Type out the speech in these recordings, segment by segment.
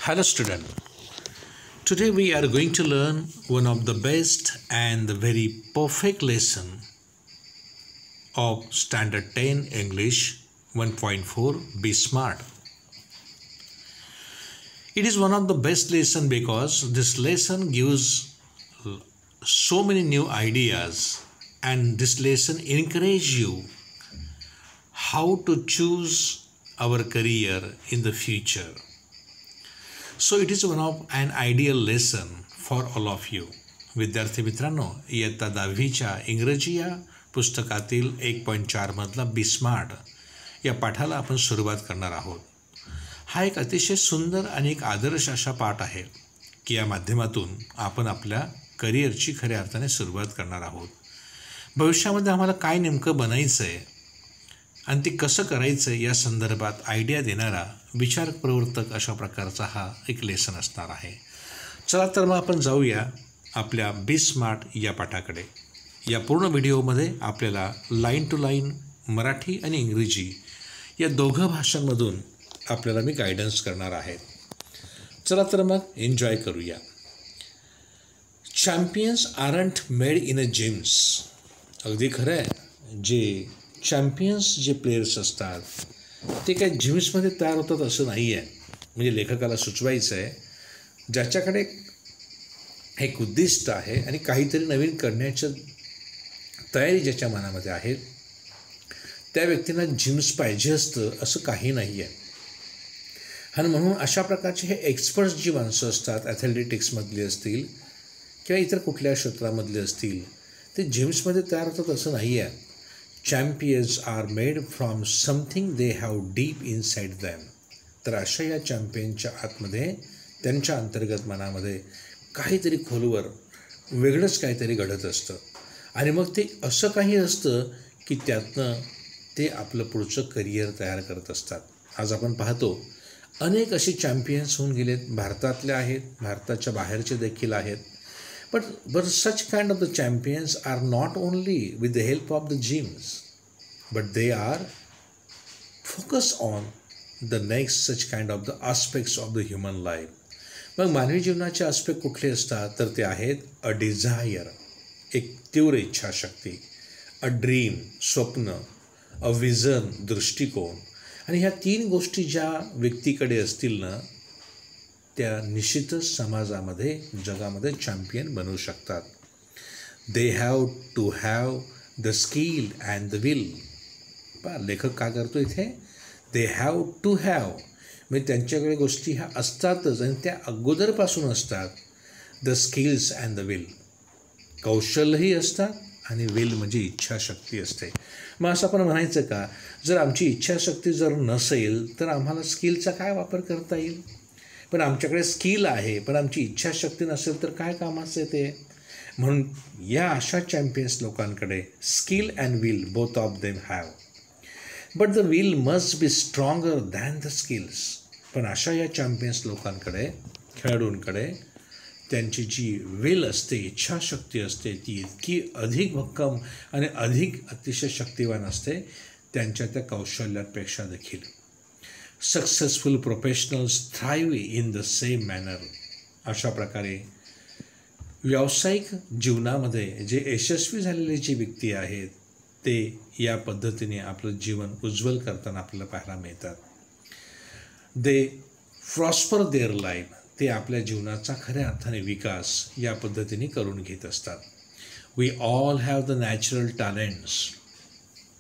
Hello, student. Today we are going to learn one of the best and the very perfect lesson of Standard 10 English 1.4 Be Smart. It is one of the best lesson because this lesson gives so many new ideas, and this lesson encourage you how to choose our career in the future. So it is one of an ideal lesson for all of you. विद्यार्थी मित्रांनो, इयत्ता 10वीच्या इंग्रजी या पुस्तकातील 1.4 मधला बी smart या पाठाला आपण सुरुवात करणार आहोत. हा एक अतिशय सुंदर आणि एक आदर्श असा पाठ आहे की या माध्यमातून आपण आपल्या करिअरची खऱ्या अर्थाने सुरुवात करणार आहोत. भविष्यामध्ये आम्हाला काय नेमकं बनायचं आहे आणि ते कसं करायचं या संदर्भात आयडिया देणारा विचार प्रवर्तक अशा प्रकारचा हा एक लेसन असणार आहे. चला तर मग आपण जाऊया आपल्या बी स्मार्ट या पाठाकडे. या पूर्ण व्हिडिओमध्ये आपल्याला लाईन टू लाईन मराठी आणि इंग्रजी या दोघं भाषांमधून आपल्याला मी गायडन्स करणार आहे. चला तर मग एन्जॉय करूया. Champions aren't made in a gyms. अगदी खरं आहे, जे चॅम्पियन्स जे प्लेयर्स असतात ते काय जिम्समध्ये तयार होतात असं नाही आहे. म्हणजे लेखकाला सुचवायचं आहे ज्याच्याकडे एक उद्दिष्ट आहे आणि काहीतरी नवीन करण्याच्या तयारी ज्याच्या मनामध्ये आहे त्या व्यक्तींना जिम्स पाहिजे असतं असं काही नाही आहे. आणि म्हणून अशा प्रकारचे हे एक्सपर्ट्स जी माणसं असतात, ॲथलेटिक्समधली असतील किंवा इतर कुठल्या क्षेत्रामधले असतील, ते जिम्समध्ये तयार होतात असं नाही आहे. Champions are made from something they have deep inside them. तर अशा या चॅम्पियनच्या आतमध्ये, त्यांच्या अंतर्गत मनामध्ये काहीतरी खोलवर वेगळंच काहीतरी घडत असतं आणि मग ते असं काही असतं की त्यातनं ते आपलं पुढचं करिअर तयार करत असतात. आज आपण पाहतो अनेक असे चॅम्पियन्स होऊन गेलेत. भारतातले आहेत, भारताच्या बाहेरचे देखील आहेत. But such kind of the champions are not only with the help of the gyms, but they are focused on the next such kind of the aspects of the human life. मग मानवी जीवनाचे aspect कुठले असतात तर ते आहेत अ Dzire, एक तीव्र इच्छाशक्ती, अ ड्रीम, स्वप्न, अ विजन, दृष्टिकोन. आणि ह्या 3 गोष्टी ज्या व्यक्तीकडे असतील ना, त्या निश्चितच समाजामध्ये, जगामध्ये चॅम्पियन बनवू शकतात. They have to have the skill and the will. लेखक काय करतो इथे, दे हॅव टू हॅव, म्हणजे त्यांच्याकडे गोष्टी ह्या असतातच आणि त्या अगोदरपासून असतात. The skills and the will, कौशल्यही असतात आणि विल म्हणजे इच्छाशक्ती असते. मग असं आपण म्हणायचं का, जर आमची इच्छाशक्ती जर नसेल तर आम्हाला स्किलचा काय वापर करता येईल. पण आमच्याकडे स्किल आहे पण आमची इच्छाशक्ती नसेल तर काय कामाचं आहे ते. म्हणून या अशा चॅम्पियन्स लोकांकडे skill and will both of them have, but the will must be stronger than the skills. पण अशा या चॅम्पियन्स लोकांकडे, खेळाडूंकडे त्यांची जी विल असते, इच्छाशक्ती असते, ती इतकी अधिक भक्कम आणि अधिक अतिशय शक्तिवान असते त्यांच्या त्या कौशल्यांपेक्षा देखील. Successful professionals thrive in the same manner. अशा प्रकारे व्यावसायिक जीवनामध्ये जे यशस्वी झालेले जे व्यक्ती आहेत ते या पद्धतीने आपलं जीवन उज्ज्वल करताना आपल्याला पाहायला मिळतात. दे प्रॉस्पर देअर लाईफ. ते आपल्या जीवनाचा खऱ्या अर्थाने विकास या पद्धतीने करून घेत असतात. We all have the natural talents.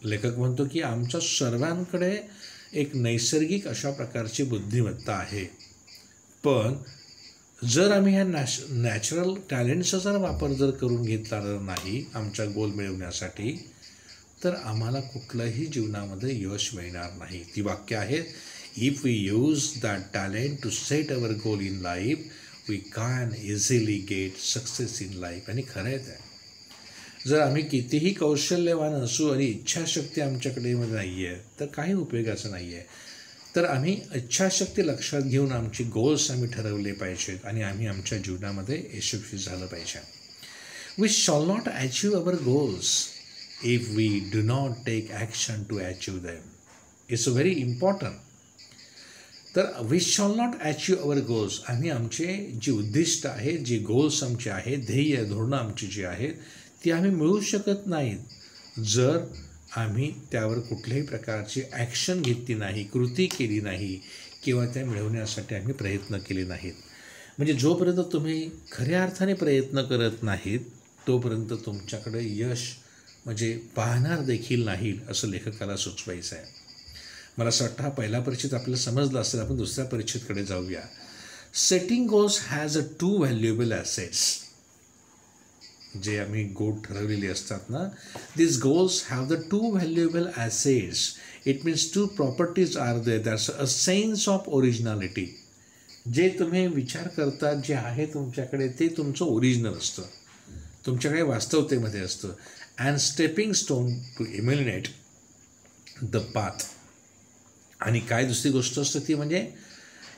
लेखक म्हणतो की आमच्या सर्वांकडे एक नैसर्गिक अशा प्रकारची बुद्धिमत्ता आहे. पण जर आम्ही ह्या नॅचरल टॅलेंट्सचा जर वापर जर करून घेतला नाही आमचा गोल मिळवण्यासाठी, तर आम्हाला कुठलंही जीवनामध्ये यश मिळणार नाही. ती वाक्य आहेत, if we use that talent to set our goal in life we can easily get success in life. आणि खरं आहे ते, जर आम्ही कितीही कौशल्यवान असू आणि इच्छाशक्ती आमच्याकडे नाही आहे तर काही उपयोगाचं नाही आहे. तर आम्ही इच्छाशक्ती लक्षात घेऊन आमची गोल्स आम्ही ठरवले पाहिजेत आणि आम्ही आमच्या जीवनामध्ये यशस्वी झालं पाहिजे. We shall not achieve our goals if we do not take action to achieve them. It's very important. तर we shall not achieve our goals. आम्ही आमचे जी उद्दिष्ट आहेत, जे गोल्स आमचे आहेत, ध्येय धोरणं आमची जी आहेत ती आम्ही मिळवू शकत नाहीत जर आम्ही त्यावर कुठल्याही प्रकारची ॲक्शन घेतली नाही, कृती केली नाही किंवा त्या मिळवण्यासाठी आम्ही प्रयत्न केले नाहीत. म्हणजे जोपर्यंत तुम्ही खऱ्या अर्थाने प्रयत्न करत नाहीत तोपर्यंत तुमच्याकडे यश म्हणजे पाहणार देखील नाही असं लेखकाला सुचवायचं आहे. मला असं वाटतं हा पहिला परिच्छेद आपल्याला समजला असेल. आपण दुसऱ्या परिच्छेदकडे जाऊया. Setting goals has a 2 valuable assets. जे आम्ही गोल ठरवलेले असतात ना, this goals have the 2 valuable assets. It means 2 properties are there. That's a sense of originality. जे तुम्ही विचार करतात जे आहे तुमच्याकडे ते तुमचं ओरिजिनल असतं, तुमच्याकडे वास्तवतेमध्ये असतं. And stepping stone to illuminate the path. आणि काय दुसरी गोष्ट असते ती म्हणजे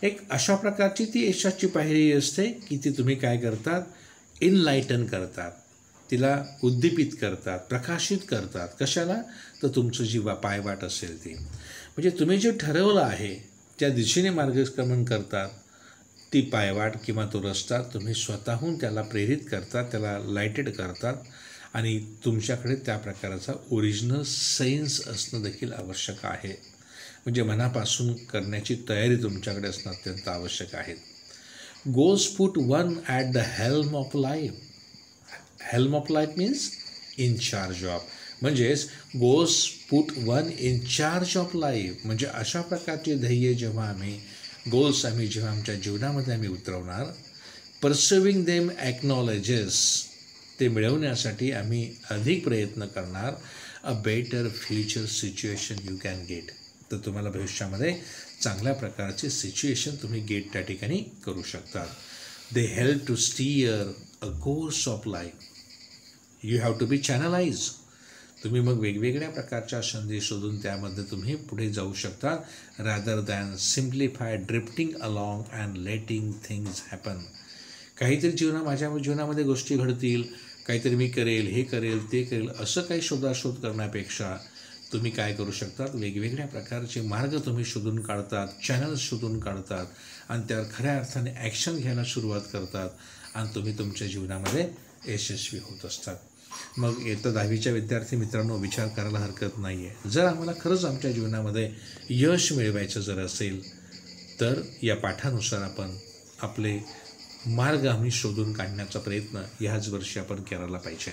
एक अशा प्रकारची ती यशाची पायरी असते की ती तुम्ही काय करतात, इनलाइटन करतात, तिला उद्दीपित करतात, प्रकाशित करतात. कशाला? तर तुमचं जी पायवाट असेल ती, म्हणजे तुम्ही जे ठरवलं आहे त्या दिशेने मार्गक्रमण करतात. ती पायवाट किंवा तो रस्ता तुम्ही स्वतःहून त्याला प्रेरित करतात, त्याला लाइटेड करतात आणि तुमच्याकडे त्या प्रकारचा ओरिजिनल सेन्स असणं देखील आवश्यक आहे. म्हणजे मनापासून करण्याची तयारी तुमच्याकडे असणं अत्यंत आवश्यक आहे. Goals put one at the helm of life. Helm of life means in charge of. म्हणजेच goals put one in charge of life. म्हणजे अशा प्रकारचे ध्येय जेव्हा आम्ही गोल्स जेव्हा आमच्या जीवनामध्ये आम्ही उतरवणार, परसिविंग देम ॲक्नॉलेजेस, ते मिळवण्यासाठी आम्ही अधिक प्रयत्न करणार. A better future situation you can get. तर तुम्हाला भविष्यामध्ये चांगल्या प्रकारचे सिच्युएशन तुम्ही गेट त्या ठिकाणी करू शकता. They help to steer a course of life. You have to be channelise. तुम्ही मग वेगवेगळ्या प्रकारच्या संधी शोधून त्यामध्ये तुम्ही पुढे जाऊ शकता, rather than simplify drifting along and letting things happen. काहीतरी माझ्या जीवनामध्ये गोष्टी घडतील, काहीतरी मी करेल, हे करेल, ते करेल, असं काही शोधाशोध करण्यापेक्षा तुम्ही काय करू शकतात, वेगवेगळ्या प्रकारचे मार्ग तुम्ही शोधून काढतात, चॅनल्स शोधून काढतात आणि त्यावर खऱ्या अर्थाने ॲक्शन घ्यायला सुरुवात करतात आणि तुम्ही तुमच्या जीवनामध्ये यशस्वी होत असतात. मग इयत्ता 10वीच्या विद्यार्थी मित्रांनो, विचार करायला हरकत नाही आहे. जर आम्हाला खरंच आमच्या जीवनामध्ये यश मिळवायचं जर असेल तर या पाठानुसार आपण आपले मार्ग आम्ही शोधून काढण्याचा प्रयत्न ह्याच वर्षी आपण करायला पाहिजे.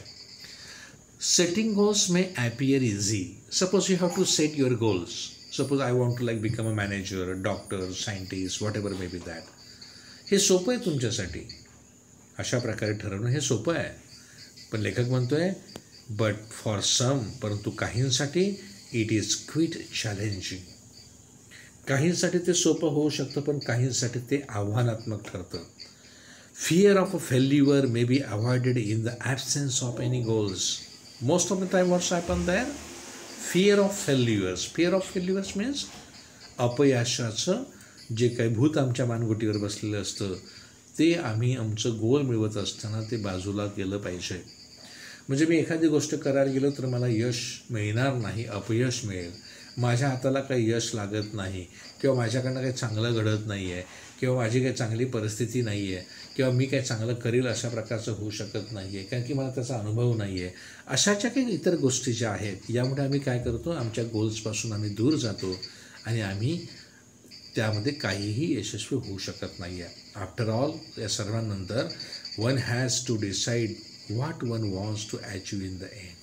Setting goals may appear easy. Suppose you have to set your goals. Suppose I want to become a manager, a doctor, scientist, whatever may be that. हे सोपं आहे तुमच्यासाठी. अशा प्रकारे ठरवणं हे सोपं आहे. पण लेखक म्हणतोय बट फॉर सम, परंतु काहींसाठी इट इज क्विट चॅलेंजिंग. काहींसाठी ते सोपं होऊ शकतं पण काहींसाठी ते आव्हानात्मक ठरतं. Fear of a failure may be avoided in the absence of any goals. Most of the time what's happened there? Fear of failures. Fear of failures means अपयशाचं जे काही भूत आमच्या मानगुटीवर बसलेलं असतं ते आम्ही आमचं गोल मिळवत असताना ते बाजूला गेलं पाहिजे. म्हणजे मी एखादी गोष्ट करायला गेलो तर मला यश मिळणार नाही, अपयश मिळेल. माझ्या हाताला काही यश लागत नाही किंवा माझ्याकडनं काही चांगलं घडत नाही आहे किंवा माझी काही चांगली परिस्थिती नाही आहे किंवा मी काही चांगलं करेल अशा प्रकारचं होऊ शकत नाही आहे कारण की मला त्याचा अनुभव नाही आहे. अशाच्या काही इतर गोष्टी ज्या आहेत यामुळे आम्ही काय करतो, आमच्या गोल्सपासून आम्ही दूर जातो आणि आम्ही त्यामध्ये काहीही यशस्वी होऊ शकत नाही आहे. आफ्टर ऑल या सर्वांनंतर one has to decide what one wants to achieve in the end.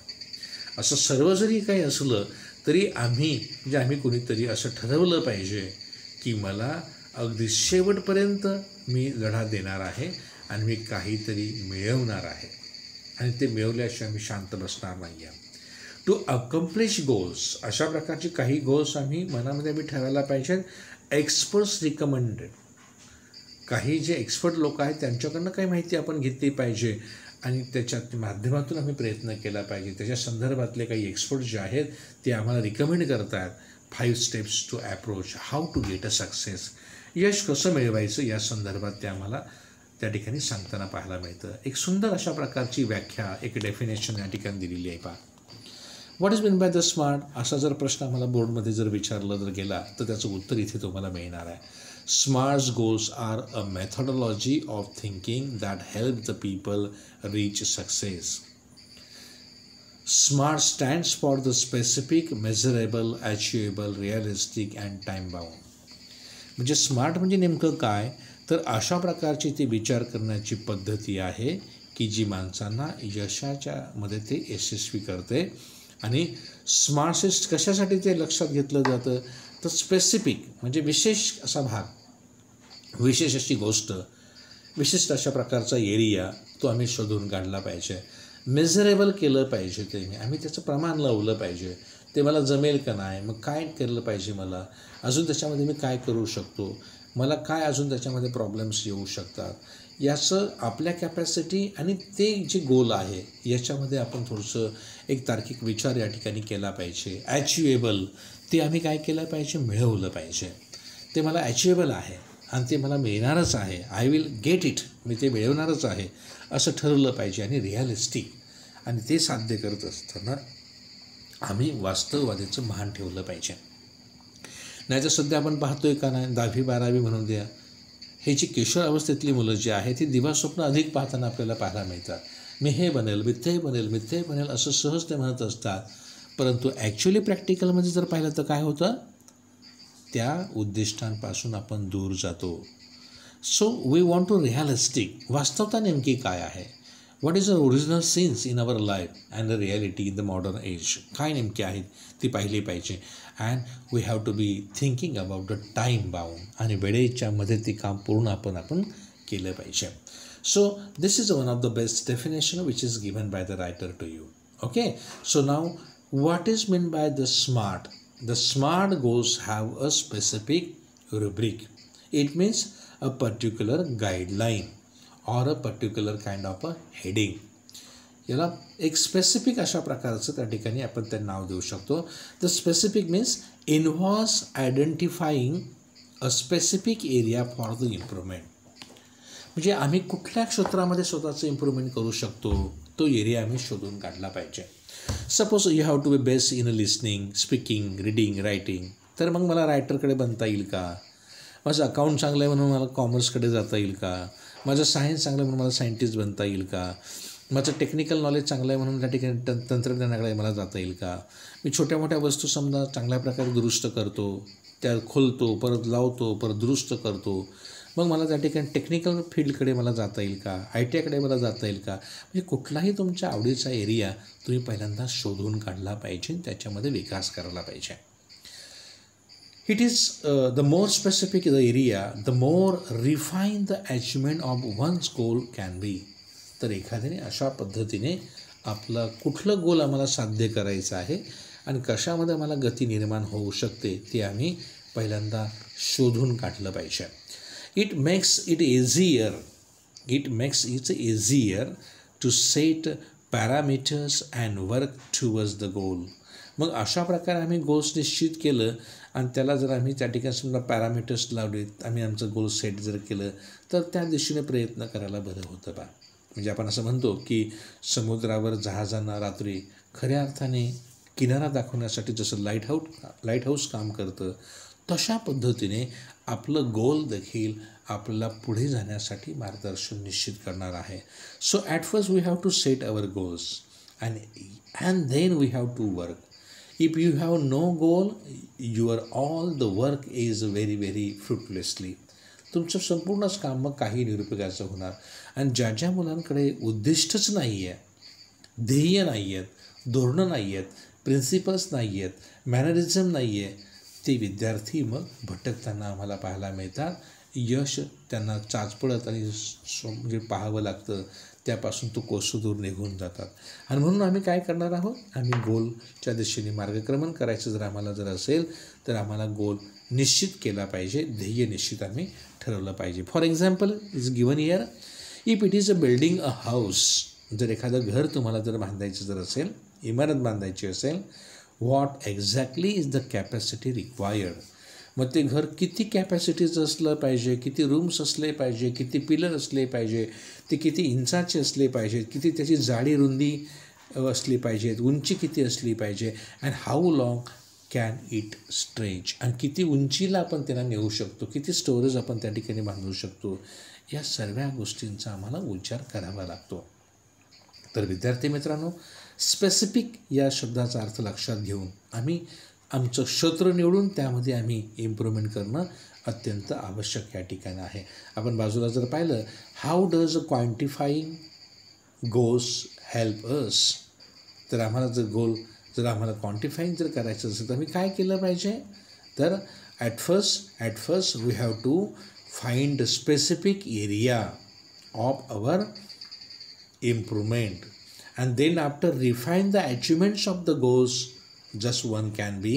असं सर्व जरी काही असलं तरी आम्ही कोणीतरी असं ठरवलं पाहिजे की मला अगदी शेवटपर्यंत मी लढा देणार आहे आणि मी काहीतरी मिळवणार आहे आणि ते मिळवल्याशिवाय मी शांत बसणार नाही आहे. टू अकम्प्लिश गोल्स, अशा प्रकारचे काही गोल्स मनामध्ये ठेवायला पाहिजेत. एक्सपर्ट्स रिकमेंडेड, काही जे एक्सपर्ट लोक आहेत त्यांच्याकडनं काही माहिती आपण घेतली पाहिजे आणि त्याच्यात माध्यमातून आम्ही प्रयत्न केला पाहिजे. त्याच्या संदर्भातले काही एक्सपर्ट जे आहेत ते आम्हाला रिकमेंड करतात 5 steps to approach how to get a success. यश कसं मिळवायचं या संदर्भात ते आम्हाला त्या ठिकाणी सांगताना पाहायला मिळतं. एक सुंदर अशा प्रकारची व्याख्या, एक डेफिनेशन या ठिकाणी दिलेली आहे पहा. What is mean by the smart असा जर प्रश्न आम्हाला बोर्डमध्ये जर विचारला जर गेला तर त्याचं उत्तर इथे तुम्हाला मिळणार आहे. Smart goals are a methodology of thinking that help the people reach success. Smart stands for the specific, measurable, achievable, realistic and time bound. म्हणजे स्मार्ट म्हणजे नेमकं काय, तर अशा प्रकारची ती विचार करण्याची पद्धती आहे की जी माणसांना यशाच्या मध्ये ते यशस्वी करते. आणि स्मार्टसिस्ट कशासाठी ते लक्षात घेतलं जातं, तर स्पेसिफिक म्हणजे विशेष असा भाग, विशेष अशी गोष्ट, विशिष्ट अशा प्रकारचा एरिया तो आम्ही शोधून काढला पाहिजे. मेजरेबल केलं पाहिजे, ते आम्ही त्याचं प्रमाण लावलं पाहिजे. ते मला जमेल का नाही, मग काय केलं पाहिजे, मला अजून त्याच्यामध्ये मी काय करू शकतो, मला काय अजून त्याच्यामध्ये प्रॉब्लेम्स येऊ शकतात, याचं आपल्या कॅपॅसिटी आणि ते जे गोल आहे याच्यामध्ये आपण थोडंसं एक तार्किक विचार या ठिकाणी केला पाहिजे. ॲचिवेबल ते आम्ही काय केलं पाहिजे, मिळवलं पाहिजे. ते मला ॲचिवेबल आहे आणि ते मला मिळणारच आहे, आय विल गेट इट, मी ते मिळवणारच आहे असं ठरवलं पाहिजे. आणि रिअलिस्टिक, आणि ते साध्य करत असताना आम्ही वास्तववादीचं भान ठेवलं पाहिजे. नाही तर सध्या आपण पाहतोय का नाही, 10वी 12वी म्हणून द्या, हे जी किशोर अवस्थेतली मुलं जी आहे ती दिवास्वप्न अधिक पाहताना आपल्याला पाहायला मिळतात. मी हे बनेल, मी ते बनेल, मी ते बनेल असं सहज ते म्हणत असतात. परंतु ॲक्च्युली प्रॅक्टिकलमध्ये जर पाहिलं तर काय होतं, त्या उद्दिष्टांपासून आपण दूर जातो. So we want to realistic, वास्तवता नेमकी काय आहे, what is the original scenes in our life and the reality in the modern age, काय नेमकी आहेत ती पाहिली पाहिजे. And we have to be thinking about the time bound, आणि वेळेच्या मध्ये ते काम पूर्ण आपण केलं पाहिजे. So this is one of the best definition which is given by the writer to you. Okay, so now what is mean by the smart. The SMART goals have a specific rubric. It means a particular guideline or a particular kind of a heading. याला एक specific अशा प्रकारचं त्या ठिकाणी आपण ते नाव देऊ शकतो. The specific means involves identifying a specific area for the improvement. म्हणजे आम्ही कुठल्या क्षेत्रामध्ये स्वतःचं इम्प्रूव्हमेंट करू शकतो तो एरिया आम्ही शोधून काढला पाहिजे. Suppose you have to be best in listening, speaking, reading, writing, तर मग मला रायटरकडे बनता येईल का, माझं अकाउंट चांगलं आहे म्हणून मला कॉमर्सकडे जाता येईल का, माझं सायन्स चांगलं आहे म्हणून मला सायंटिस्ट बनता येईल का, माझं टेक्निकल नॉलेज चांगलं आहे म्हणून त्या ठिकाणी तंत्रज्ञानाकडे मला जाता येईल का, मी छोट्या मोठ्या वस्तू समजा चांगल्या प्रकारे दुरुस्त करतो, त्या खोलतो, परत लावतो, परत दुरुस्त करतो, मग मला त्या ठिकाणी टेक्निकल फील्डकडे मला जाता येईल का, ITIकडे मला जाता येईल का. म्हणजे कुठलाही तुमच्या आवडीचा एरिया तुम्ही पहिल्यांदा शोधून काढला पाहिजे, त्याच्यामध्ये विकास करायला पाहिजे. It is the more specific the area, the more refine the achievement of one's goal can be. तर एखाद्याने अशा पद्धतीने आपलं कुठलं गोल आम्हाला साध्य करायचं आहे आणि कशामध्ये मला गती निर्माण होऊ शकते ते आम्ही पहिल्यांदा शोधून काढलं पाहिजे. It makes it easier to set parameters and work towards the goal. मग अशा प्रकारे आम्ही गोल्स निश्चित केलं आणि त्याला जर आम्ही त्या ठिकाणी समजा पॅरामीटर्स लावलेत, आम्ही आमचं गोल सेट जर केलं तर त्या दिशेने प्रयत्न करायला बरं होतं बा. म्हणजे आपण असं म्हणतो की समुद्रावर जहाजांना रात्री खऱ्या अर्थाने किनारा दाखवण्यासाठी जसं लाईट हाऊस काम करतं, तशा पद्धतीने आपलं गोल देखील आपल्याला पुढे जाण्यासाठी मार्गदर्शन निश्चित करणार आहे. So at first we have to set our goals and then we have to work. If you have no goal, your all the work is very very fruitlessly. तुमचं संपूर्णच काम मग काही निरुपयोगाचं होणार. आणि ज्या ज्या मुलांकडे उद्दिष्टच नाही आहे, ध्येय नाही आहेत, धोरणं नाही आहेत, प्रिन्सिपल्स नाही आहेत, मॅनरिझम नाही आहे, ते विद्यार्थी मग भटकताना आम्हाला पाहायला मिळतात. यश त्यांना चाचपडत आणि म्हणजे पाहावं लागतं, त्यापासून तो कोसदूर निघून जातात. आणि म्हणून आम्ही काय करणार आहोत, आम्ही गोलच्या दिशेने मार्गक्रमण करायचं जर आम्हाला जर असेल तर आम्हाला गोल निश्चित केला पाहिजे, ध्येय निश्चित आम्ही ठरवलं पाहिजे. For example is given here, if it is a building a house, जर एखादं घर तुम्हाला जर बांधायचं जर असेल, इमारत बांधायची असेल, what exactly is the capacity required. मग ते घर किती कॅपॅसिटीचं असलं पाहिजे, किती रूम्स असले पाहिजे, किती पिलर असले पाहिजे, ते किती इंचाचे असले पाहिजे, किती त्याची जाडी रुंदी असली पाहिजेत, उंची किती असली पाहिजे, and how long can it stretch, आणि किती उंचीला आपण त्यांना नेऊ शकतो, किती स्टोरेज आपण त्या ठिकाणी बांधू शकतो, या सर्व गोष्टींचा आम्हाला विचार करावा लागतो. तर विद्यार्थी मित्रांनो, स्पेसिफिक या शब्दाचा अर्थ लक्षात घेऊन आम्ही आमचं क्षेत्र निवडून त्यामध्ये आम्ही इम्प्रूव्हमेंट करणं अत्यंत आवश्यक या ठिकाणी आहे. आपण बाजूला जर पाहिलं, how does quantifying goals help us, तर आम्हाला जर आम्हाला क्वांटिफाईंग जर करायचं असेल तर आम्ही काय केलं पाहिजे, तर at first we have to find specific area of our improvement, and then after refine the achievements of the goals just one can be,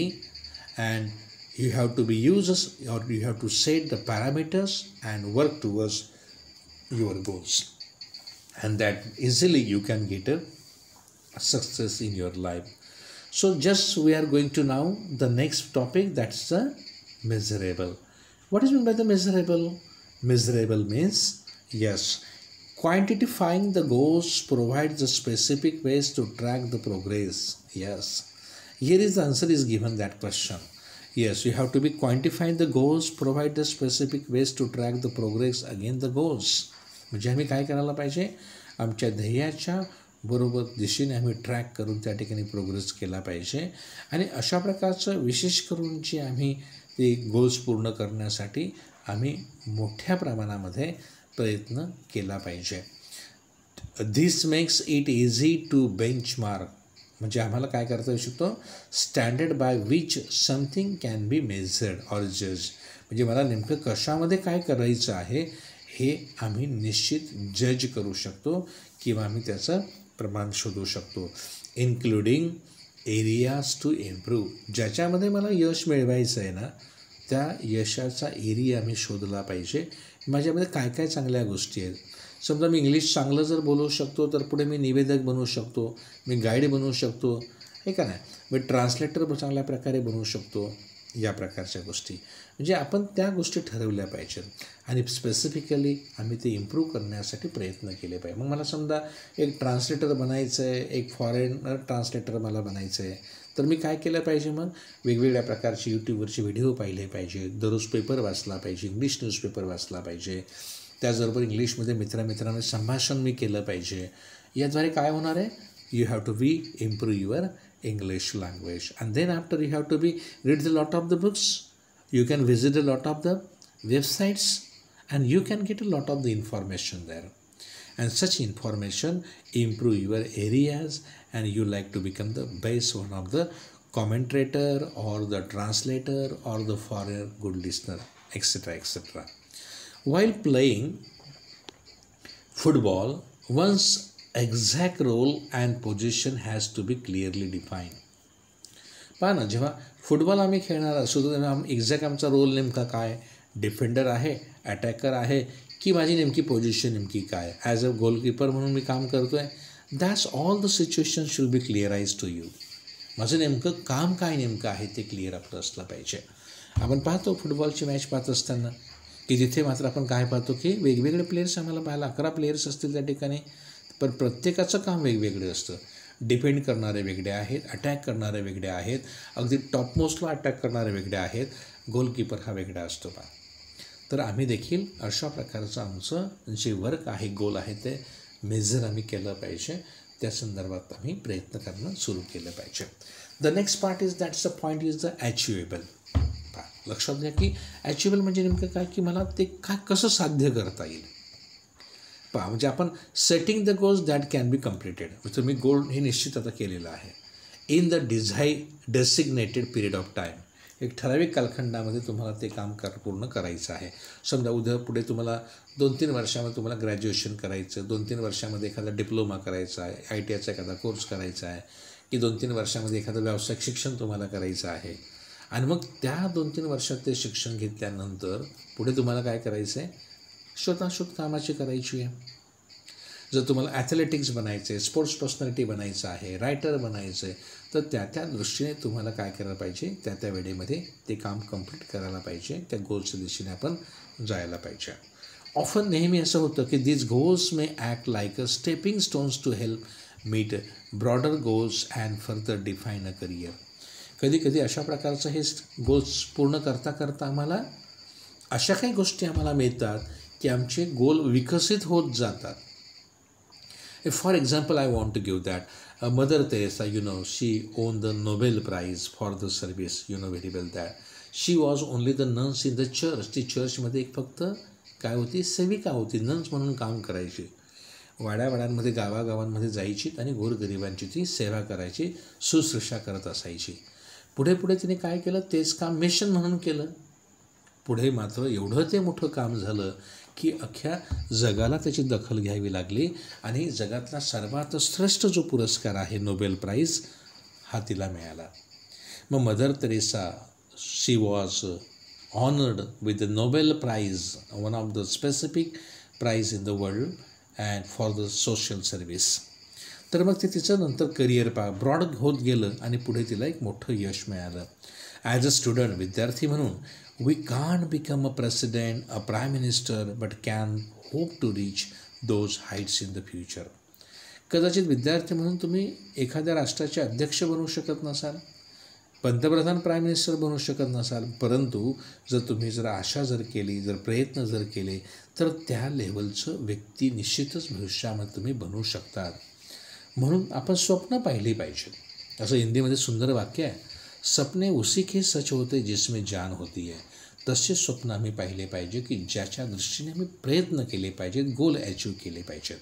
and you have to be users, or you have to set the parameters and work towards your goals, and that easily you can get a success in your life. So just we are going to now the next topic, that's the measurable. What is meant by the measurable? Measurable means, yes, quantifying the goals provides the specific ways to track the progress. Yes, here is the answer is given that question. Yes, you have to be quantifying the goals, provide the specific ways to track the progress against the goals. म्हणजे आम्ही काय करायला पाहिजे, आमच्या ध्येयाच्या बरोबर दिशेने आम्ही ट्रॅक करून त्या ठिकाणी प्रोग्रेस केला पाहिजे, आणि अशा प्रकारचं विशेष करून जे आम्ही ते गोल्स पूर्ण करण्यासाठी आम्ही मोठ्या प्रमाणामध्ये प्रयत्न केला पाहिजे. This makes it easy to benchmark, म्हणजे आम्हाला काय करता येऊ शकतो, standard by which something can be measured or जज, म्हणजे मला नेमकं कशामध्ये काय करायचं आहे हे आम्ही निश्चित जज करू शकतो किंवा आम्ही त्याचं प्रमाण शोधू शकतो. इन्क्लुडिंग एरियाज टू इम्प्रूव्ह, ज्याच्यामध्ये मला यश मिळवायचं आहे ना, त्या यशाचा एरिया आम्ही शोधला पाहिजे. माझ्यामध्ये काय काय चांगल्या गोष्टी आहेत. समजा मी इंग्लिश चांगलं जर बोलू शकतो तर पुढे मी निवेदक बनवू शकतो, मी गाईड बनवू शकतो, हे का नाही, मी ट्रान्सलेटर चांगल्या प्रकारे बनवू शकतो. या प्रकारच्या गोष्टी म्हणजे आपण त्या गोष्टी ठरवल्या पाहिजेत आणि स्पेसिफिकली आम्ही ते इम्प्रूव्ह करण्यासाठी प्रयत्न केले पाहिजे. मग मला समजा एक ट्रान्सलेटर बनायचं आहे, एक फॉरेनर ट्रान्सलेटर मला बनायचं आहे, तर मी काय केलं पाहिजे, मग वेगवेगळ्या प्रकारचे यूट्यूबवरचे व्हिडिओ पाहिले पाहिजे, दररोज पेपर वाचला पाहिजे, इंग्लिश न्यूजपेपर वाचला पाहिजे, त्याचबरोबर इंग्लिशमध्ये मित्रांमध्ये संभाषण मी केलं पाहिजे. याद्वारे काय होणार आहे, you have to be improve your English language, and then after you have to be read a lot of the books, you can visit a lot of the websites, and you can get a lot of the information there, and such information improve your areas, and you like to become the best one of the commentator or the translator or the foreign good listener, etc., etc. While playing football, one's exact role and position has to be clearly define. पहा ना, जेव्हा football आम्ही खेळणार असू तर exact आमचा role नेमका काय, डिफेंडर आहे, अटॅकर आहे, की माझी नेमकी पोझिशन नेमकी काय, ॲज अ गोलकीपर म्हणून मी काम करतो आहे. That's all the situation should be clearise to you. माझं नेमकं काम काय नेमकं आहे ते क्लिअर आपलं असलं पाहिजे. आपण पाहतो फुटबॉलची मॅच पाहत असताना की तिथे मात्र आपण काय पाहतो की वेगवेगळे प्लेयर्स आम्हाला पाहायला 11 प्लेयर्स असतील त्या ठिकाणी, पण प्रत्येकाचं काम वेगवेगळं असतं. डिफेंड करणारे वेगळे आहेत, अटॅक करणारे वेगळे आहेत, अगदी टॉपमोस्टला अटॅक करणारे वेगळे आहेत, गोलकीपर हा वेगळा असतो बा. तर आम्ही देखील अशा प्रकारचं आमचं जे वर्क आहे, गोल आहे, ते मेजर आम्ही केलं पाहिजे. त्या संदर्भात आम्ही प्रयत्न करणं सुरू केलं पाहिजे. The next part is that's the point is the achievable. लक्षात घ्या की अचिवेबल म्हणजे नेमकं काय, की मला ते काय कसं साध्य करता येईल. पहा, म्हणजे आपण setting the goals that can be completed, म्हणजे मी गोल हे निश्चित आता केलेलं आहे in the designated period of time. एक ठराविक कालखंडामध्ये तुम्हाला ते काम पूर्ण करायचं आहे. समजा उद्या पुढे तुम्हाला 2-3 वर्षामध्ये तुम्हाला ग्रॅज्युएशन करायचं, 2-3 वर्षामध्ये एखादा डिप्लोमा करायचा आहे, ITIचा एखादा कोर्स करायचा आहे, की 2-3 वर्षामध्ये एखादं व्यावसायिक शिक्षण तुम्हाला करायचं आहे. आणि मग त्या 2-3 वर्षात ते शिक्षण घेतल्यानंतर पुढे तुम्हाला काय करायचं आहे, शोध कामाची करायची आहे. जर तुम्हाला ॲथलेटिक्स बनायचं आहे, स्पोर्ट्स पर्सनॅलिटी बनायचं आहे, रायटर बनायचं आहे, तर त्या दृष्टीने तुम्हाला काय करायला पाहिजे, त्या वेळेमध्ये ते काम कंप्लीट करायला पाहिजे. त्या गोल्सच्या दिशेने आपण जायला पाहिजे. ऑफन नेहमी असं होतं की this goals may act like a stepping stones to help meet broader goals and further define a career. कधी कधी अशा प्रकारचं हे गोल्स पूर्ण करता करता आम्हाला अशा काही गोष्टी आम्हाला मिळतात की आमचे गोल विकसित होत जातात. For example, I want to give that Mother Teresa, she won the Nobel Prize for the service, very well that. She was only the nuns in the church. ती चर्चमध्ये एक फक्त काय होती, सेविका होती, नन्स म्हणून काम करायची. वाड्यावाड्यांमध्ये गावागावांमध्ये जायची आणि गोरगरिबांची ती सेवा करायची, शुश्रूषा करत असायची. पुढे पुढे तिने काय केलं, तेच काम मिशन म्हणून केलं. पुढे मात्र एवढं ते मोठं काम झालं की अख्ख्या जगाला त्याची दखल घ्यावी लागली आणि जगातला सर्वात श्रेष्ठ जो पुरस्कार आहे नोबेल प्राईज हा तिला मिळाला. मग Mother Teresa, she was honoured with the Nobel prize, one of the specific prize in the world and for the social service. तर मग ते तिचं नंतर करिअर ब्रॉड होत गेलं आणि पुढे तिला एक मोठं यश मिळालं. ॲज अ स्टुडंट, विद्यार्थी म्हणून, we can't become a president, a prime minister, but can hope to reach those heights in the future. कदाचित विद्यार्थी म्हणून तुम्ही एखाद्या राष्ट्राचे अध्यक्ष बनू शकत नसाल, पंतप्रधान प्राईम मिनिस्टर बनू शकत नसाल, परंतु जर तुम्ही आशा केली, जर प्रयत्न केले, तर त्या लेवलचं व्यक्ती निश्चितच भविष्यामध्ये तुम्ही बनू शकतात. म्हणून आपण स्वप्न पाहिली पाहिजे. असं हिंदीमध्ये सुंदर वाक्य आहे, सपने उसी के सच होते जिसमें जान होती है. तसे स्वप्न आम्ही पाहिले पाहिजे की ज्याच्या दृष्टीने आम्ही प्रयत्न केले पाहिजेत, गोल ॲचिव्ह केले पाहिजेत.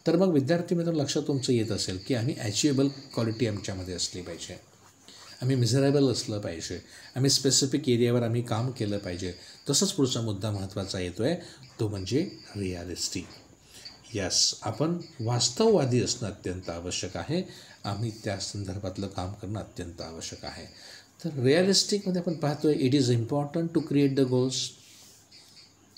तर मग विद्यार्थी मित्रांनो, लक्षात तुमचं येत असेल की आम्ही ॲचिवेबल क्वालिटी आमच्यामध्ये असली पाहिजे, आम्ही मिझरेबल असलं पाहिजे, आम्ही स्पेसिफिक एरियावर आम्ही काम केलं पाहिजे. तसंच पुढचा मुद्दा महत्त्वाचा येतो आहे, तो म्हणजे रिॲलिस्टिक. यस, आपण वास्तववादी असणं अत्यंत आवश्यक आहे. आम्ही त्या संदर्भातलं काम करणं अत्यंत आवश्यक आहे. तर रिॲलिस्टिकमध्ये आपण पाहतो आहे, it is important to create the goals.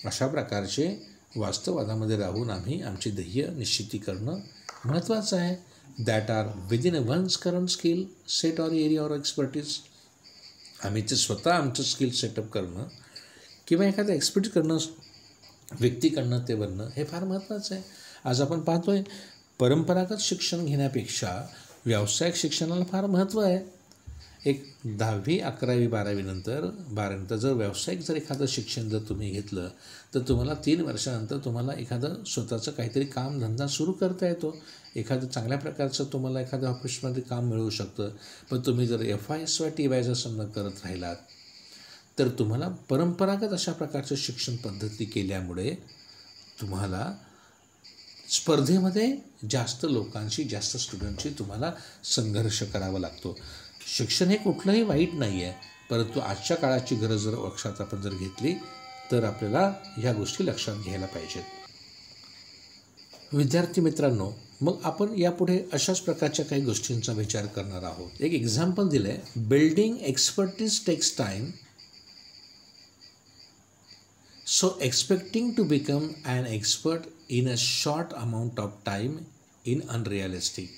अशा प्रकारचे वास्तववादामध्ये राहून आम्ही आमची ध्येय निश्चिती करणं महत्त्वाचं आहे. That are within a one's current skill set or area or expertise. आम्ही ते स्वतः आमचं स्किल सेटअप करणं किंवा एखादं एक्सपर्ट करणं, व्यक्तीकडनं ते बनणं, हे फार महत्त्वाचं आहे. आज आपण पाहतो आहे, परंपरागत शिक्षण घेण्यापेक्षा व्यावसायिक शिक्षणाला फार महत्त्व आहे. एक 10वी 11वी 12वी नंतर जर व्यावसायिक एखादं शिक्षण जर तुम्ही घेतलं तर तुम्हाला 3 वर्षानंतर तुम्हाला एखादं स्वतःचं काहीतरी कामधंदा सुरू करता येतो. एखादं चांगल्या प्रकारचं तुम्हाला एखाद्या ऑफिसमध्ये काम मिळू शकतं. पण तुम्ही जर FISY TY जर समजा करत राहिलात तर तुम्हाला परंपरागत अशा प्रकारचं शिक्षण पद्धती केल्यामुळे तुम्हाला स्पर्धेमध्ये जास्त लोकांशी, जास्त स्टुडंटशी तुम्हाला संघर्ष करावा लागतो. शिक्षण हे कुठलंही वाईट नाही आहे, परंतु आजच्या काळाची गरज जर लक्षात आपण जर घेतली तर आपल्याला ह्या गोष्टी लक्षात घ्यायला पाहिजेत. विद्यार्थी मित्रांनो, मग आपण यापुढे अशाच प्रकारच्या काही गोष्टींचा विचार करणार आहोत. एक एक्झाम्पल दिलं आहे, building expertise takes time. So expecting to become an expert in a short amount of time is unrealistic.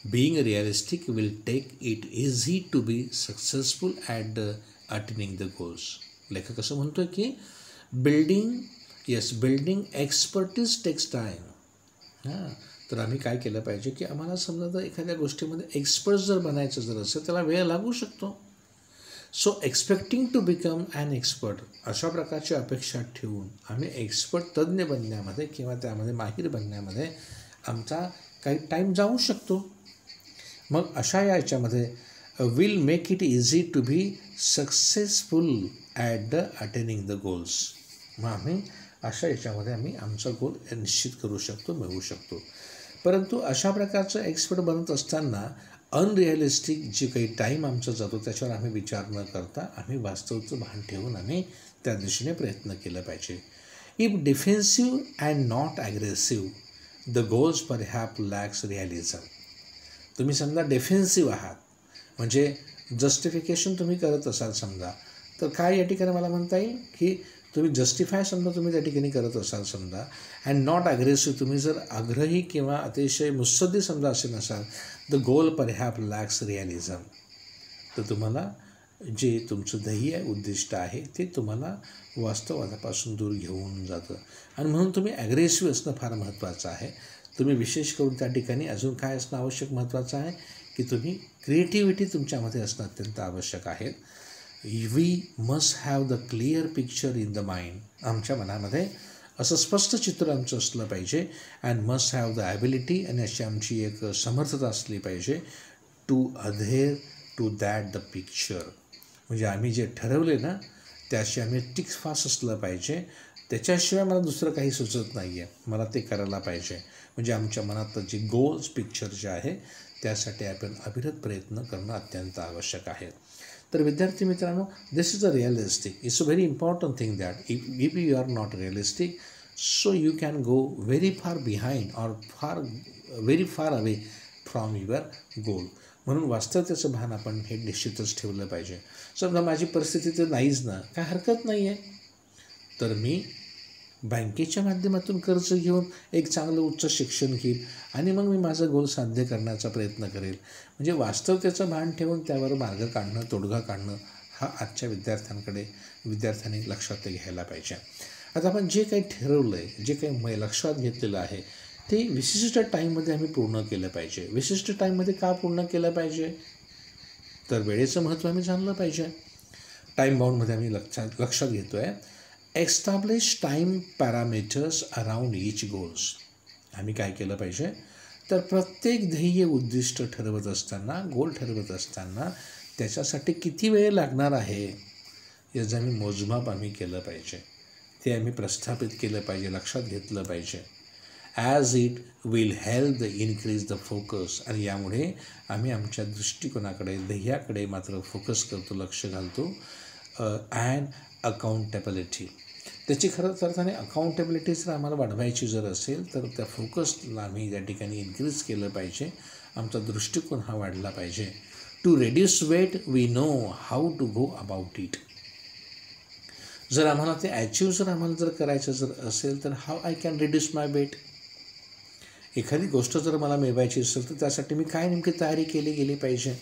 Being realistic will take it easy to be successful at attaining the goals. लेखक असं म्हणतोय की building expertise takes time. तर आम्ही काय केलं पाहिजे की आम्हाला समजा जर एखाद्या गोष्टीमध्ये एक्सपर्ट जर बनायचं जर असेल त्याला वेळ लागू शकतो. So expecting to become an expert, अशा प्रकारची अपेक्षा ठेवून आम्ही एक्सपर्ट तज्ज्ञ बनण्यामध्ये किंवा त्यामध्ये माहीर बनण्यामध्ये आमचा काही टाईम जाऊ शकतो. मग अशा याच्यामध्ये will make it easy to be successful at the attaining the goals. मग आम्ही अशा याच्यामध्ये आम्ही आमचा गोल निश्चित करू शकतो, मिळवू शकतो. परंतु अशा प्रकारचं एक्सपर्ट बनत असताना अनरिअलिस्टिक जे काही टाईम आमचा जातो त्याच्यावर आम्ही विचार न करता आम्ही वास्तवचं भान ठेवून आम्ही त्या दिशेने प्रयत्न केला पाहिजे. If defensive and not aggressive the goals perhaps lacks realism. तुम्ही समजा डिफेन्सिव्ह आहात म्हणजे जस्टिफिकेशन तुम्ही करत असाल समजा, तर काय या ठिकाणी मला म्हणता येईल की तुम्ही जस्टिफाय समजा तुम्ही त्या ठिकाणी करत असाल समजा, अँड नॉट ॲग्रेसिव्ह, तुम्ही जर आग्रही किंवा अतिशय मुत्सद्दी समजा असे नसाल, द गोल परहॅप लॅक्स रिॲलिझम. तर तुम्हाला जे तुमचं ध्येय आहे, उद्दिष्ट आहे, ते तुम्हाला वास्तववादापासून दूर घेऊन जातं. आणि म्हणून तुम्ही ॲग्रेसिव्ह असणं फार महत्त्वाचं आहे. तुम्ही विशेष करून त्या ठिकाणी अजून काय असणं आवश्यक महत्त्वाचं आहे की तुम्ही क्रिएटिव्हिटी तुमच्यामध्ये असणं अत्यंत आवश्यक आहे. We must have the clear picture in the mind. आमच्या मनामध्ये असं स्पष्ट चित्र आमचं असलं पाहिजे. And must have the ability, आणि अशी आमची एक समर्थता असली पाहिजे to adhere to that the picture. म्हणजे आम्ही जे ठरवले ना त्याशी आम्ही टिक फास्ट असलं पाहिजे. त्याच्याशिवाय मला दुसरं काही सुचत नाही आहे, मला ते करायला पाहिजे. म्हणजे आमच्या मनातलं जे गोल्स पिक्चर जे आहे त्यासाठी आपण अविरत प्रयत्न करणं अत्यंत आवश्यक आहे. तर विद्यार्थी मित्रांनो, this is a realistic, it's a very important thing that if you are not realistic so you can go very far behind or very far away from your goal. म्हणून वास्तवतेचं भान आपण हे निश्चितच ठेवलं पाहिजे. समजा माझी परिस्थिती तर नाहीच ना, काय हरकत नाही आहे, तर मी बँकेच्या माध्यमातून कर्ज घेऊन एक चांगलं उच्च शिक्षण घेईल आणि मग मी माझा गोल साध्य करण्याचा प्रयत्न करेल. म्हणजे वास्तवतेचं भान ठेवून त्यावर मार्ग काढणं, तोडगा काढणं हा आजच्या विद्यार्थ्यांनी लक्षात घ्यायला पाहिजे. आता आपण जे काही ठरवलं आहे, जे काही लक्षात घेतलेलं आहे ते विशिष्ट टाईममध्ये आम्ही पूर्ण केलं पाहिजे. विशिष्ट टाईममध्ये का पूर्ण केलं पाहिजे, तर वेळेचं महत्त्व आम्ही जाणलं पाहिजे. टाईम बाउंडमध्ये आम्ही लक्षात घेतो आहे. Establish time parameters around each goals. आम्ही काय केलं पाहिजे, तर प्रत्येक ध्येय उद्दिष्ट ठरवत असताना, गोल ठरवत असताना त्याच्यासाठी किती वेळ लागणार आहे याचं आम्ही मोजमाप आम्ही केलं पाहिजे. ते आम्ही प्रस्थापित केलं पाहिजे, लक्षात घेतलं पाहिजे. As it will help the increase the focus. आणि यामुळे आम्ही आमच्या दृष्टिकोनाकडे, ध्येयाकडे मात्र फोकस करतो, लक्ष घालतो. अँड अकाउंटेबिलिटी, त्याची खरंच अर्थाने अकाउंटेबिलिटी जर आम्हाला वाढवायची जर असेल तर त्या फोकसला आम्ही त्या ठिकाणी इन्क्रीज केलं पाहिजे. आमचा दृष्टिकोन हा वाढला पाहिजे. To reduce weight we know how to go about it. जर आम्हाला ते आम्हाला जर करायचं जर असेल तर how I can reduce my weight. एखादी गोष्ट जर मला मिळवायची असेल तर त्यासाठी मी काय नेमकी तयारी केली गेली पाहिजे.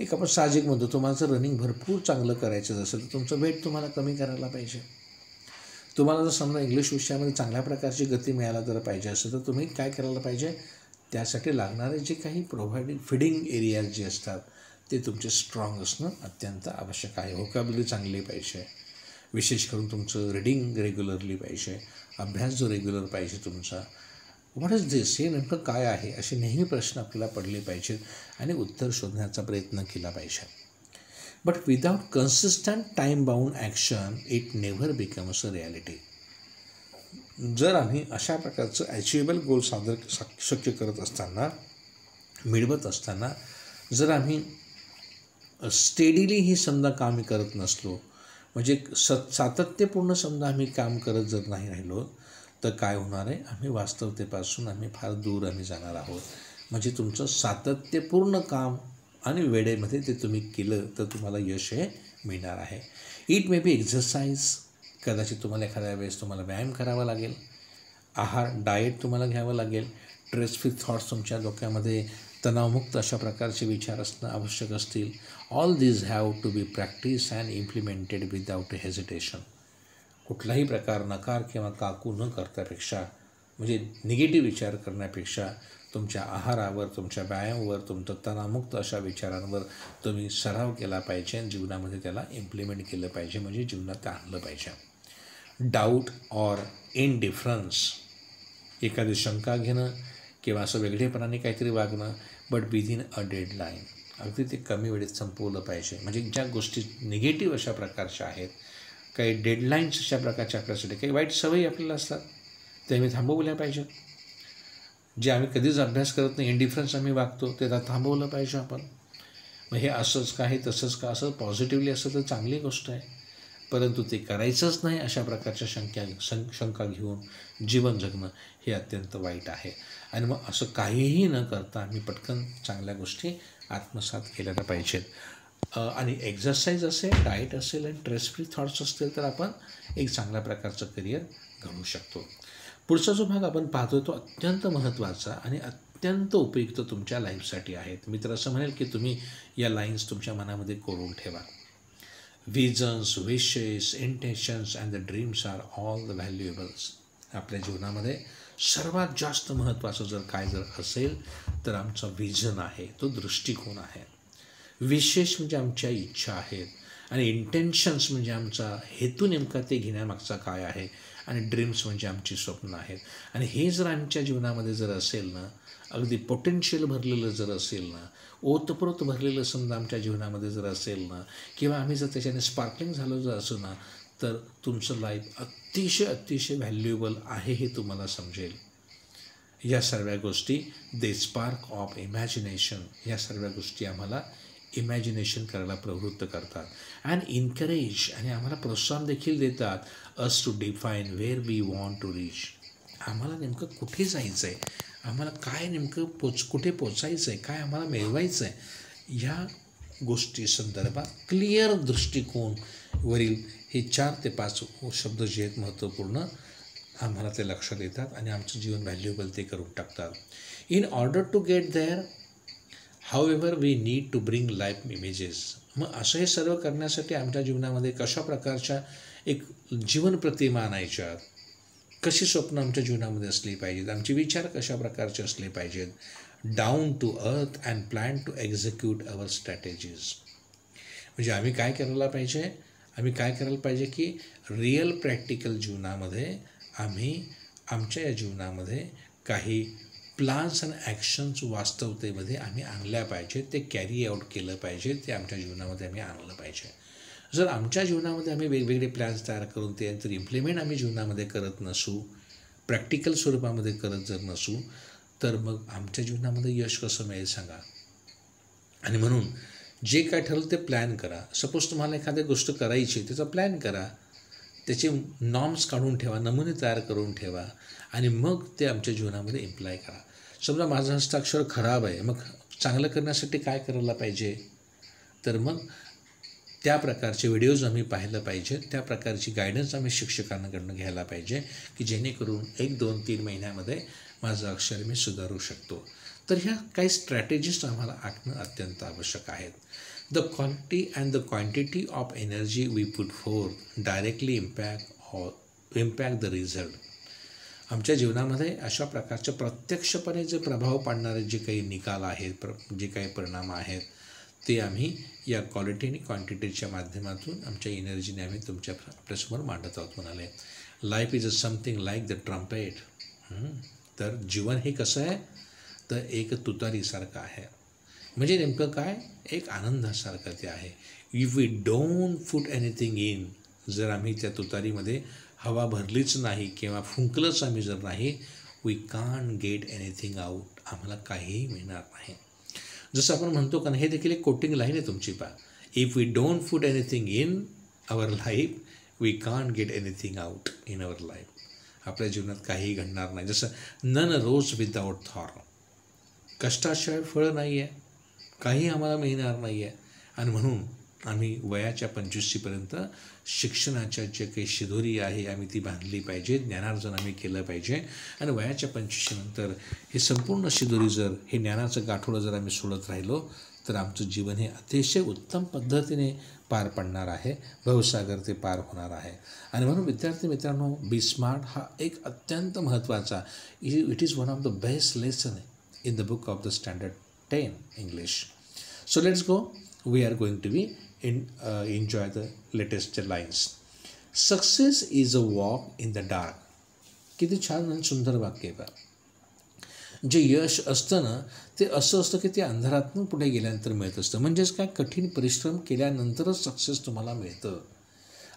एक आपण साहजिक म्हणतो, तुम्हाला जर रनिंग भरपूर चांगलं करायचं असेल तर तुमचं वेट तुम्हाला कमी करायला पाहिजे. तुम्हाला जर समजा इंग्लिश विषयामध्ये चांगल्या प्रकारची गती मिळायला जर पाहिजे असेल तर तुम्ही काय करायला पाहिजे, त्यासाठी लागणारे जे काही फीडिंग एरियाज जे असतात ते तुमचे स्ट्रॉंग असणं अत्यंत आवश्यक आहे. व्होकॅब्युलरी चांगली पाहिजे. विशेष करून तुमचं रीडिंग रेग्युलरली पाहिजे. अभ्यास जो रेग्युलर पाहिजे तुमचा. व्हॉट इज दिस, हे नेमकं काय आहे, असे नेहमी प्रश्न आपल्याला पडले पाहिजेत आणि उत्तर शोधण्याचा प्रयत्न केला पाहिजे. But without consistent time bound action it never becomes a reality. जर आम्ही अशा प्रकारचं ॲचिवेबल गोल शक्य करत असताना, मिळवत असताना जर आम्ही स्टेडीली ही समजा काम करत नसलो, म्हणजे सातत्यपूर्ण समजा आम्ही काम करत जर नाही राहिलो तर काय होणार आहे, आम्ही वास्तवतेपासून फार दूर जाणार आहोत. म्हणजे तुमचं सातत्यपूर्ण काम आणि वेळेमध्ये ते तुम्ही केलं तर तुम्हाला यश हे मिळणार आहे. इट मे बी एक्झरसाइज, कदाचित तुम्हाला एखाद्या वेळेस तुम्हाला व्यायाम करावा लागेल. डाएट तुम्हाला घ्यावं लागेल. स्ट्रेस फ्री थॉट्स तुमच्या डोक्यामध्ये तणावमुक्त अशा प्रकारचे विचार असणं आवश्यक असतील. All these have to be practice and implemented without hesitation. कुठलाही प्रकार नकार किंवा काकू न करण्यापेक्षा, म्हणजे निगेटिव्ह विचार करण्यापेक्षा तुमच्या आहारावर, तुमच्या व्यायामावर, तुमचं तणावमुक्त अशा विचारांवर तुम्ही सराव केला पाहिजे आणि जीवनामध्ये त्याला इम्प्लिमेंट केलं पाहिजे, म्हणजे जीवनात ते आणलं पाहिजे. डाऊट ऑर इनडिफरन्स, एखादी शंका घेणं किंवा असं वेगळेपणाने काहीतरी वागणं, बट विदिन अ डेडलाईन, अगदी ते कमी वेळेत संपवलं पाहिजे. म्हणजे ज्या गोष्टी निगेटिव्ह अशा प्रकारच्या आहेत, काही डेडलाईन्स अशा प्रकारच्या आपल्यासाठी, काही वाईट सवयी आपल्याला असतात ते आम्ही थांबवल्या पाहिजेत. जे आम्ही कधीच अभ्यास करत नाही, इंडिफरन्स आम्ही वागतो, ते थांबवलं पाहिजे आपण. मग हे असंच का, हे तसंच का, असं पॉझिटिव्हली असं तर चांगली गोष्ट आहे, परंतु ते करायचंच नाही अशा प्रकारच्या शंका घेऊन जीवन जगणं हे अत्यंत वाईट आहे. आणि मग असं काहीही न करता आम्ही पटकन चांगल्या गोष्टी आत्मसात केल्या पाहिजेत. आणि एक्झरसाईज असेल, डाएट असेल आणि स्ट्रेस फ्री थॉट्स असतील तर आपण एक चांगल्या प्रकारचं करिअर घडवू शकतो. पुढचा जो भाग आपण पाहतो तो अत्यंत महत्त्वाचा आणि अत्यंत उपयुक्त तुमच्या लाईफसाठी आहेत. मी तर असं म्हणेल की तुम्ही या लाईन्स तुमच्या मनामध्ये कोरून ठेवा. Visions, wishes, intentions and the dreams are all the valuables. आपल्या जीवनामध्ये सर्वात जास्त महत्त्वाचं जर असेल तर आमचा विजन आहे, तो दृष्टिकोन आहे. विशेष म्हणजे आमच्या इच्छा आहेत आणि इंटेन्शन्स म्हणजे आमचा हेतू नेमका ते घेण्यामागचा काय आहे, आणि ड्रीम्स म्हणजे आमची स्वप्न आहेत. आणि हे जर आमच्या जीवनामध्ये जर असेल ना, अगदी पोटेन्शियल भरलेलं जर असेल ना, ओतप्रोत भरलेलं समजा आमच्या जीवनामध्ये जर असेल ना, किंवा आम्ही जर त्याच्याने स्पार्कलिंग झालो जर असं ना, तर तुमचं लाईफ अतिशय व्हॅल्युएबल आहे हे तुम्हाला समजेल. या सर्व गोष्टी दे स्पार्क ऑफ इमॅजिनेशन, या सर्व गोष्टी आम्हाला इमॅजिनेशन करायला प्रवृत्त करतात अँड इन्करेज, आणि आम्हाला प्रोत्साहन देखील देतात as to define where we want to reach. आम्हाला नेमकं कुठे जायचं आहे, आम्हाला काय नेमकं कुठे पोचायचं आहे, काय आम्हाला मिळवायचं आहे, ह्या गोष्टी संदर्भात क्लिअर दृष्टिकोनवरील हे 4 ते 5 शब्द जे आहेत महत्त्वपूर्ण, आम्हाला ते लक्षात येतात आणि आमचं जीवन व्हॅल्युएबल ते करून टाकतात. In order to get there however we need to bring life images. मग असं हे सर्व करण्यासाठी आमच्या जीवनामध्ये कशा प्रकारच्या एक जीवन प्रतिमा आणायच्या, कशी स्वप्न आमच्या जीवनामध्ये असली पाहिजेत, आमचे विचार कशा प्रकारचे असले पाहिजेत, down to earth and plan to execute our strategies. म्हणजे आम्ही काय करायला पाहिजे की रिअल प्रॅक्टिकल जीवनामध्ये आम्ही आमच्या या जीवनामध्ये काही प्लान्स आणि ॲक्शन्स वास्तवतेमध्ये आम्ही आणल्या पाहिजे, ते कॅरी आऊट केलं पाहिजे, ते आमच्या जीवनामध्ये आम्ही आणलं पाहिजे. जर आमच्या जीवनामध्ये आम्ही वेगवेगळे प्लॅन्स तयार करून ते नंतर इम्प्लिमेंट आम्ही जीवनामध्ये करत नसू, प्रॅक्टिकल स्वरूपामध्ये करत जर नसू, तर मग आमच्या जीवनामध्ये यश कसं मिळेल सांगा. आणि म्हणून जे काय ठरलं ते प्लॅन करा. सपोज तुम्हाला एखादी गोष्ट करायची, त्याचा प्लॅन करा, त्याचे नॉर्म्स काढून ठेवा, नमुने तयार करून ठेवा, आणि मग ते आमच्या जीवनामध्ये इम्प्लाय करा. समजा माझं हस्ताक्षर खराब आहे, मग चांगलं करण्यासाठी काय करायला पाहिजे, तर मग त्या प्रकारचे व्हिडिओज आम्ही पाहिलं पाहिजे, त्या प्रकारची गायडन्स आम्ही शिक्षकांकडून घ्यायला पाहिजे, की जेणेकरून 1, 2, 3 महिन्यामध्ये माझं अक्षर मी सुधारू शकतो. तर ह्या काही स्ट्रॅटेजीज आम्हाला आखणं अत्यंत आवश्यक आहेत. The quality and the quantity of energy we put forth directly impact the result. आमच्या जीवनामध्ये अशा प्रकारचे प्रत्यक्षपणे जे प्रभाव पाडणारे जे काही निकाल आहेत, जे काही परिणाम आहेत, ते आम्ही या क्वालिटी आणि क्वांटिटीच्या माध्यमातून आमच्या एनर्जीने आम्ही आपल्यासमोर मांडत आहोत. म्हणाले life is a something like the trumpet. तर जीवन हे कसं आहे, तर एक तुतारीसारखं आहे. म्हणजे नेमकं काय, एक आनंदासारखं ते आहे. If we don't put anything in, जर आम्ही त्या तुतारीमध्ये हवा भरलीच नाही किंवा फुंकलंच आम्ही जर नाही, we can't get anything out, आम्हाला काहीही मिळणार नाही. जसं आपण म्हणतो का, हे देखील एक कोटिंग लाईन आहे तुमची पा. If we don't put anything in our life, we can't get anything out in our life. आपल्या जीवनात काहीही घडणार नाही. जसं नन रोज विदाऊट थॉर्न, कष्टाशिवाय फळं नाही आहे, काही आम्हाला मिळणार नाही आहे. आणि म्हणून आम्ही वयाच्या 25पर्यंत शिक्षणाच्या जे काही शिदोरी आहे आम्ही ती बांधली पाहिजे, ज्ञानार्जन आम्ही केलं पाहिजे. आणि वयाच्या 25 नंतर हे संपूर्ण शिदोरी जर, हे ज्ञानाचं गाठोडं जर आम्ही सोडत राहिलो, तर आमचं जीवन हे अतिशय उत्तम पद्धतीने पार पडणार आहे, भवसागर ते पार होणार आहे. आणि म्हणून विद्यार्थी मित्रांनो, बी स्मार्ट हा एक अत्यंत महत्त्वाचा, it is one of the best lesson in the book of the standard 10 English. So let's go. We are going to be enjoy the latest lines. Success is a walk in the dark. किती छान आणि सुंदर वाक्य आहे. जे यश असतं ना, ते असं असतं की ते अंधारातून पुढे गेल्यानंतर मिळत असतं. म्हणजेच काय, कठीण परिश्रम केल्यानंतरच सक्सेस तुम्हाला मिळतं.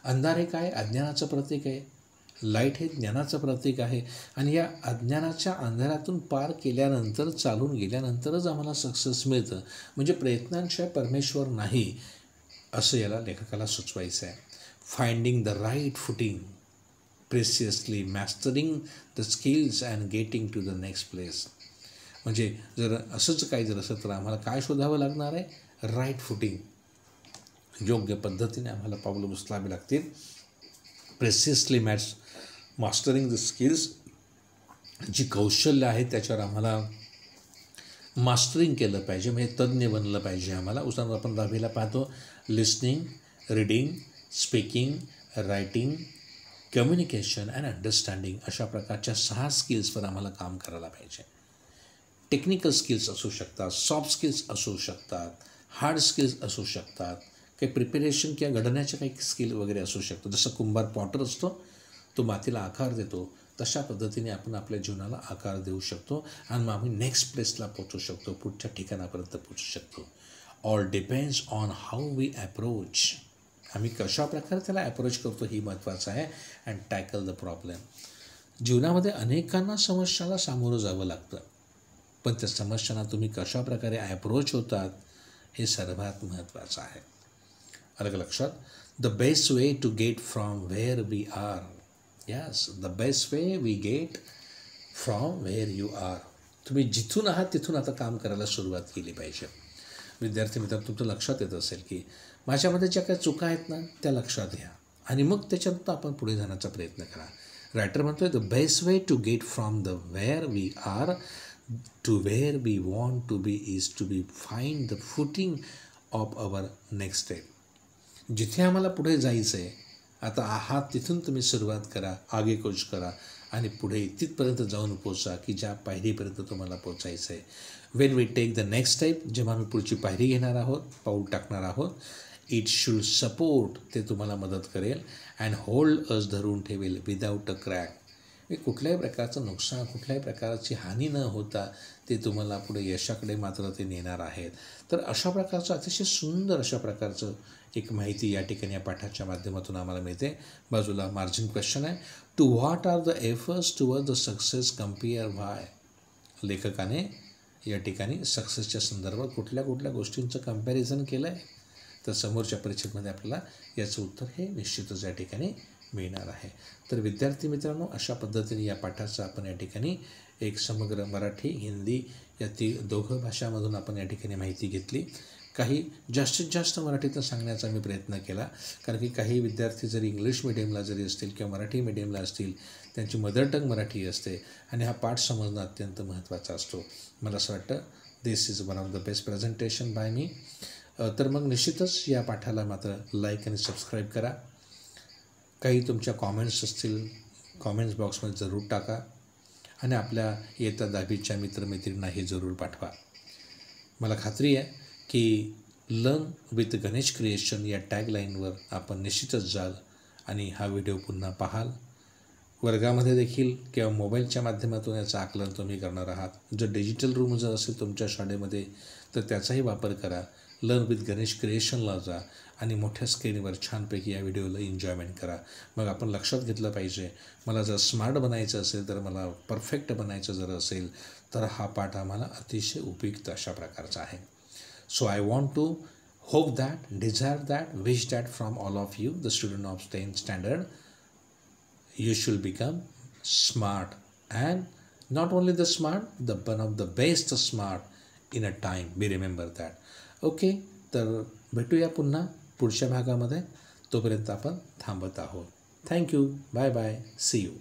अंधार हे काय, अज्ञानाचं प्रतीक आहे. लाईट हे ज्ञानाचं प्रतीक आहे. आणि या अज्ञानाच्या अंधारातून पार केल्यानंतर, चालून गेल्यानंतरच आम्हाला सक्सेस मिळतं. म्हणजे प्रयत्नांशिवाय परमेश्वर नाही, असं याला लेखकाला सुचवायचं आहे. Finding the right footing, precisely mastering the skills and getting to the next place. म्हणजे जर असंच काही जर असं, तर आम्हाला काय शोधावं लागणार आहे, राईट फुटिंग. योग्य पद्धतीने आम्हाला पावलं उचलावी लागतील. प्रेसियसली मास्टरिंग द स्किल्स, जी कौशल्य आहे त्याच्यावर आम्हाला मास्टरिंग केलं पाहिजे, म्हणजे तज्ज्ञ बनलं पाहिजे आम्हाला. उदाहरण आपण 10वीला पाहतो, listening, reading, speaking, writing, communication and understanding अशा प्रकारच्या 6 स्किल्सवर आम्हाला काम करायला पाहिजे. टेक्निकल स्किल्स असू शकतात, सॉफ्ट स्किल्स असू शकतात, हार्ड स्किल्स असू शकतात, काही प्रिपेरेशन किंवा घडण्याच्या काही स्किल वगैरे असू शकतो. जसं कुंभार पॉटर असतो, तो मातीला आकार देतो, तशा पद्धतीने आपण आपल्या जीवनाला आकार देऊ शकतो आणि मग आम्ही नेक्स्ट प्लेसला पोचू शकतो, पुढच्या ठिकाणापर्यंत पोचू शकतो. All depends on how we approach. आम्ही कशा प्रकारे त्याला अप्रोच करतो ही महत्त्वाचं आहे. And tackle the problem. जीवनामध्ये अनेकांना समस्याला सामोरं जावं लागतं, पण त्या समस्यांना तुम्ही कशा प्रकारे अप्रोच होतात हे सर्वात महत्त्वाचं आहे. अलग लक्षात. The best way to get from where we are. Yes, the best way we get from where you are. तुम्ही जिथून आहात तिथून आता काम करायला सुरुवात केली पाहिजे. विद्यार्थी मित्र, तुमचं लक्षात येत असेल की माझ्यामध्ये ज्या काही चुका आहेत ना त्या लक्षात घ्या आणि मग त्याच्यानंतर आपण पुढे जाण्याचा प्रयत्न करा. रायटर म्हणतोय the best way to get from the where we are to where we want to be is to be find the footing of our next step. जिथे आम्हाला पुढे जायचं आहे आता आहात तिथून तुम्ही सुरुवात करा, आगेकूच करा आणि पुढे तिथपर्यंत जाऊन पोचा की ज्या पायरीपर्यंत तुम्हाला पोचायचं आहे. When we take the next step, जेव्हा आम्ही पुढची पायरी घेणार आहोत, पाऊल टाकणार आहोत, इट शुड सपोर्ट, ते तुम्हाला मदत करेल. अँड होल्ड अस, धरून ठेवेल, विदाऊट अ क्रॅक. कुठल्याही प्रकारचं नुकसान, कुठल्याही प्रकारची हानी न होता ते तुम्हाला पुढे यशाकडे मात्र ते नेणार आहेत. तर अशा प्रकारचं अतिशय सुंदर अशा प्रकारचं एक माहिती या ठिकाणी या पाठाच्या माध्यमातून आम्हाला मिळते. बाजूला मार्जिन क्वेश्चन आहे. To what are the efforts toward the success compare why. लेखकाने या ठिकाणी सक्सेसच्या संदर्भात कुठल्या कुठल्या गोष्टींचं कम्पॅरिझन केलं आहे, तर समोरच्या परीक्षेमध्ये आपल्याला याचं उत्तर हे निश्चितच या ठिकाणी मिळणार आहे. तर विद्यार्थी मित्रांनो, अशा पद्धतीने या पाठाचं आपण या ठिकाणी एक समग्र मराठी हिंदी या दोघं भाषामधून आपण या ठिकाणी माहिती घेतली. काही जास्तीत जास्त मराठीतून सांगण्याचा मी प्रयत्न केला, कारण की काही विद्यार्थी जरी इंग्लिश मिडियमला जरी असतील किंवा मराठी मिडियमला असतील, त्यांची मदर टंग मराठी असते आणि हा पाठ समजणं अत्यंत महत्त्वाचा असतो. मला असं वाटतं this is one of the best presentation by me. तर मग निश्चितच या पाठाला मात्र लाईक आणि सबस्क्राईब करा. काही तुमच्या कॉमेंट्स असतील, कॉमेंट्स बॉक्समध्ये जरूर टाका आणि आपल्या इयत्ता 10वीच्या मित्रमैत्रिणींना हे जरूर पाठवा. मला खात्री आहे की लर्न विथ गणेश क्रिएशन या टॅगलाईनवर आपण निश्चितच जाल आणि हा व्हिडिओ पुन्हा पाहाल. वर्गामध्ये देखील किंवा मोबाईलच्या माध्यमातून याचं आकलन तुम्ही करणार आहात. जर डिजिटल रूम जर असेल तुमच्या शाळेमध्ये तर त्याचाही वापर करा. लर्न विथ गणेश क्रिएशनला जा आणि मोठ्या स्क्रीनवर छानपैकी या व्हिडिओला एन्जॉयमेंट करा. मग आपण लक्षात घेतलं पाहिजे, मला जर स्मार्ट बनायचं असेल, तर मला परफेक्ट बनायचं जर असेल, तर हा पाठ आम्हाला अतिशय उपयुक्त अशा प्रकारचा आहे. So I want to hope that, desire that, wish that from all of you, the student of 10th standard, you should become smart, and not only the smart, the one of the best smart in a time. We remember that. Okay, तर भेटूया पुन्हा पुढच्या भागामध्ये. तोपर्यंत आपण थांबत आहोत. Thank you. Bye bye. See you.